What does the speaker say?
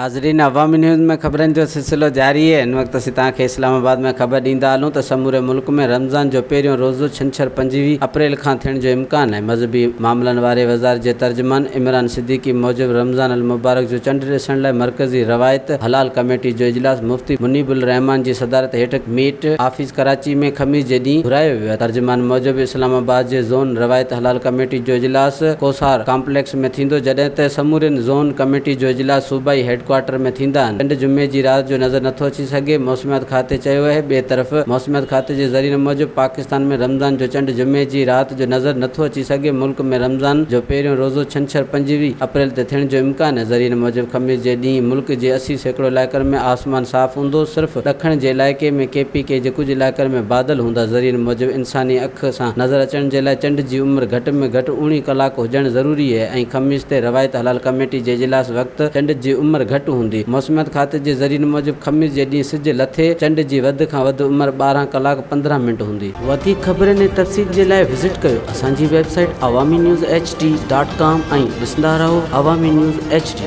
नाज़रीन, अवामी न्यूज़ में ख़बरनि जो सिलसिलो जारी है। इन वक्त असीं तव्हांखे इस्लामाबाद में ख़बर ॾींदा हलूं त समूरे मुल्क में रमज़ान जो पहिरियों रोज़ो छंछरु 25 अप्रैल खां थियण जो इम्कान आहे। मज़हबी मामलनि वारे वज़ारत जे तर्जुमान इमरान सिद्दीकी मूजिब रमज़ान अल मुबारक जो चंड ॾिसण लाइ मरकज़ी रवायत हलाल कमेटी जो इजलास मुफ्ती मुनीबुल रहमान जी सदारत हेठि मीट ऑफिस कराची में ख़मीस जे ॾींहुं घुरायो वियो आहे। तर्जुमान मूजिब इस्लामाबाद जे ज़ोन रवायत हलाल कमेटी जो इजलास कोसार कॉम्प्लेक्स में थींदो, जॾहिं त समूरनि ज़ोन कमेटी जो इजलास सूबाई हेडक्वार्टर में थींदा आहिनि। चंड जुमे जी रात जो नज़र नथो अची सघे। मौसमियात खाते चयो आहे। ॿिए तरफ़ मौसमियात खाते जे ज़रीए मूजिब पाकिस्तान में रमज़ान जो चंड जुमे जी रात जो नज़र नथो अची सघे। मुल्क में रमज़ान जो पहिरियों रोज़ो छंछरु 25 अप्रैल ते थियण जो इम्कान आहे। ज़रीए मूजिब ख़मीस जे ॾींहुं मुल्क जे 80% इलाइक़नि में आसमान साफ़ हूंदो। सिर्फ़ ॾखण जे इलाइक़े में KPK जे कुझु इलाइक़नि में बादल हूंदा। ज़रीए मूजिब इंसानी अख सां नज़र अचण जे लाइ चंड जी उमिरि घटि में घटि 19 कलाक हुजणु ज़रूरी आहे ऐं ख़मीस ते रवायत हलाल कमेटी जे इजलास वक़्तु चंड जी उमिरि घटि हूंदी। मौसमियात खाते जे ज़रीए मूजिब ख़मीस जे ॾींहुं सिज लथे चंड जी वधि खां वधि उमिरि 12 कलाक 15 मिंट हूंदी। वधीक ख़बरनि ऐं तफ़सील जे लाइ विज़िट कयो असांजी वेबसाइट awami news hd.com ऐं ॾिसंदा रहो अवामी न्यूज़ HD।